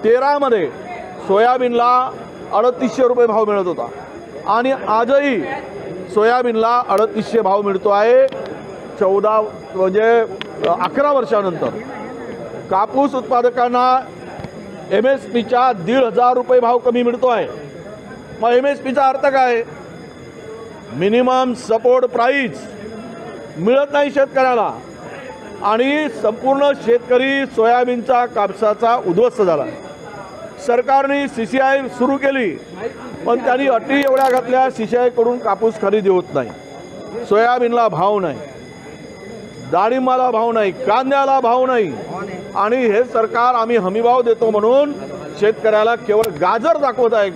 2013 मध्ये सोयाबीनला 3800 रुपये भाव मिळत होता आणि आजही सोयाबीनला 3800 भाव मिळतो आहे 11 वर्षानंतर। कापूस उत्पादकांना MSPच्या 1,500 रुपये भाव कमी मिळतो आहे। मग MSPचा अर्थ काय? मिनिमम सपोर्ट प्राइस मिळत नाही शेतकऱ्याला आणि संपूर्ण शेतकरी सोयाबीनचा कापसाचा उद्ध्वस्त झाला। सरकारने CCI सुरू केली पण त्यांनी अटी एवढ्या घातल्या CCI कडून कापूस खरेदी होत नाही, सोयाबीनला भाव नाही, डाळिंबाला भाव नाही, कांद्याला भाव नाही आणि हे सरकार आम्ही हमीभाव देतो म्हणून शेतकऱ्याला केवळ गाजर दाखवत आहे।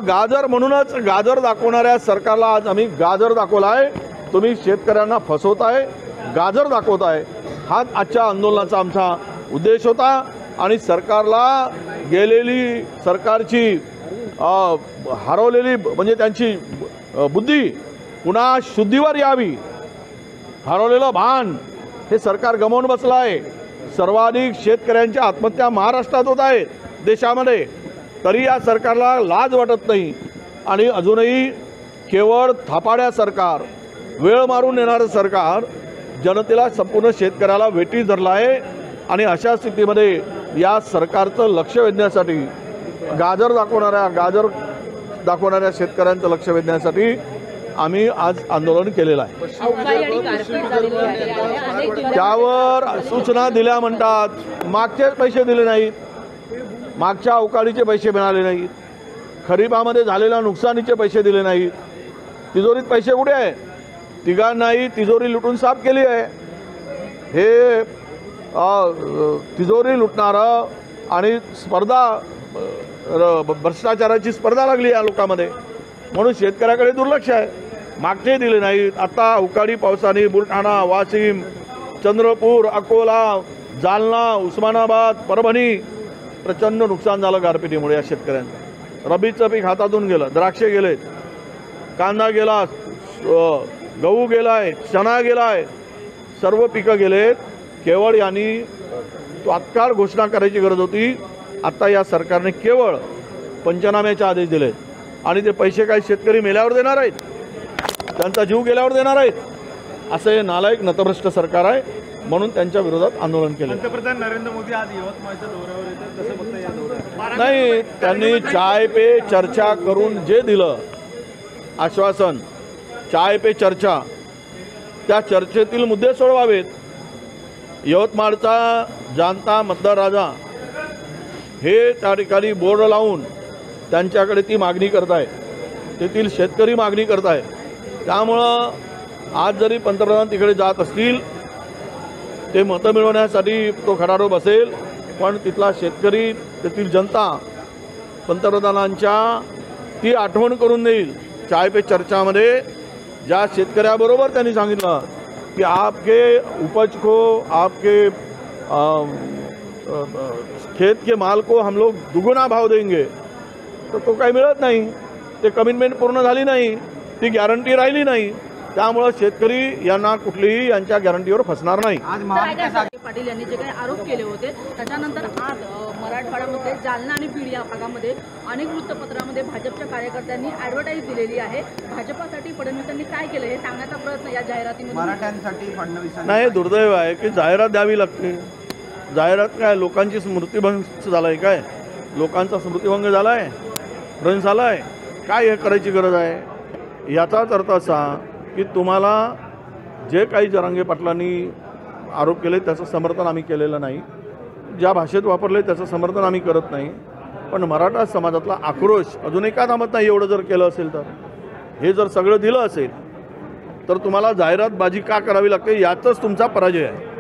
गाजर म्हणूनच गाजर दाखवणाऱ्या सरकारला आज आम्ही गाजर दाखवला आहे। तुम्ही शेतकऱ्यांना फसवताय, गाजर दाखवताय। हा आजच्या आंदोलनाचा आमचा उद्देश होता आणि सरकारला गेलेली सरकारची हरवलेली म्हणजे त्यांची बुद्धी पुन्हा शुद्धीवर यावी, हरवलेलं भान हे सरकार गमावून बसलं आहे। सर्वाधिक शेतकऱ्यांच्या आत्महत्या महाराष्ट्रात होत आहेत देशामध्ये, तरी या सरकारला लाज वाटत नाही आणि अजूनही केवळ थापाड्या सरकार, वेळ मारून येणारं सरकार जनतेला संपूर्ण शेतकऱ्याला वेठी धरला आहे आणि अशा स्थितीमध्ये या सरकारचं लक्ष वेधण्यासाठी गाजर दाखवणाऱ्या शेतकऱ्यांचं लक्ष वेधण्यासाठी आम्ही आज आंदोलन केलेलं आहे। त्यावर सूचना दिल्या म्हणतात, मागचेच पैसे दिले नाहीत, मागच्या अवकाळीचे पैसे मिळाले नाहीत, खरीपामध्ये झालेल्या नुकसानीचे पैसे दिले नाहीत, तिजोरीत पैसे कुठे आहे? तिघांनाही तिजोरी लुटून साफ केली आहे। हे तिजोरी लुटणारं आणि भ्रष्टाचाराची स्पर्धा लागली या लोकांमध्ये म्हणून शेतकऱ्याकडे दुर्लक्ष आहे। मागचे दिले नाहीत, आता अवकाळी पावसाने बुलढाणा, वाशिम, चंद्रपूर, अकोला, जालना, उस्मानाबाद, परभणी प्रचंड नुकसान झालं गारपिटीमुळे या शेतकऱ्यांचं। रबीचं पीक हातातून गेलं, द्राक्षे गेलेत, कांदा गेला, गहू गेलाय, चणा गेलाय, सर्व पिकं गेलेत। केवळ यांनी तात्काळ घोषणा करायची गरज होती। आता या सरकारने केवळ पंचनाम्याचे आदेश दिलेत आणि ते पैसे काही शेतकरी मेल्यावर देणार आहेत, त्यांचा जीव गेल्यावर देणार आहेत, असं हे नालायक नतभ्रष्ट सरकार आहे म्हणून त्यांच्या विरोधात आंदोलन केले। पंतप्रधान नरेंद्र मोदी आज यवतमाळच्या दौऱ्यावर येतात, कसं बघता या दौऱ्यात? नाही, त्यांनी चाय पे चर्चा करून जे दिलं आश्वासन, चाय पे चर्चा, त्या चर्चेतील मुद्दे सोडवावेत। यवतमाळचा जनता मतदार राजा हे त्या ठिकाणी बोर्ड लावून त्यांच्याकडे ती मागणी करताय, तेथील शेतकरी मागणी करताय। त्यामुळं आज जरी पंतप्रधान तिकडे जात असतील ते मतं मिळवण्यासाठी तो खडारो बसेल, पण तिथला शेतकरी, तेथील जनता पंतप्रधानांच्या ती आठवण करून देईल। चाय पे चर्चामध्ये ज्या शेतकऱ्याबरोबर त्यांनी सांगितलं कि आपके उपज को, आपके खेत के माल को हम लोग दुगुना भाव देंगे, तर तो काही मिळत नाही, ते कमिटमेंट पूर्ण झाली नाही, ती गॅरंटी राहिली नाही। त्यामुळे शेतकरी यांना कुठलीही यांच्या गॅरंटीवर फसणार नाही। पाटील यांनी जे काही आरोप केले होते त्याच्यानंतर आज मराठवाड्यामध्ये जालना आणि बीड या भागामध्ये अनेक वृत्तपत्रांमध्ये भाजपच्या कार्यकर्त्यांनी ॲडव्हर्टाईज दिलेली आहे। भाजपासाठी फडणवीसांनी काय केलं हे सांगण्याचा प्रयत्न या जाहिरातीमध्ये मराठ्यांसाठी फडणवीसांनी नाही, दुर्दैव आहे की जाहिरात द्यावी लागते। जाहिरात काय लोकांची स्मृतिभंग झालाय, काय लोकांचा स्मृतिभंग झालाय, भ्रंश झालाय, काय हे करायची गरज आहे? याचाच अर्थ असा की तुम्हाला जे काही जरांगे पाटलांनी आरोप केले त्याचं समर्थन आम्ही केलेलं नाही, ज्या भाषेत वापरले त्याचं समर्थन आम्ही करत नाही, पण मराठा समाजातला आक्रोश अजूनही का थांबत नाही? एवढं जर केलं असेल तर, हे जर सगळं दिलं असेल तर तुम्हाला जाहिरातबाजी का करावी लागते याचाच तुमचा पराजय आहे।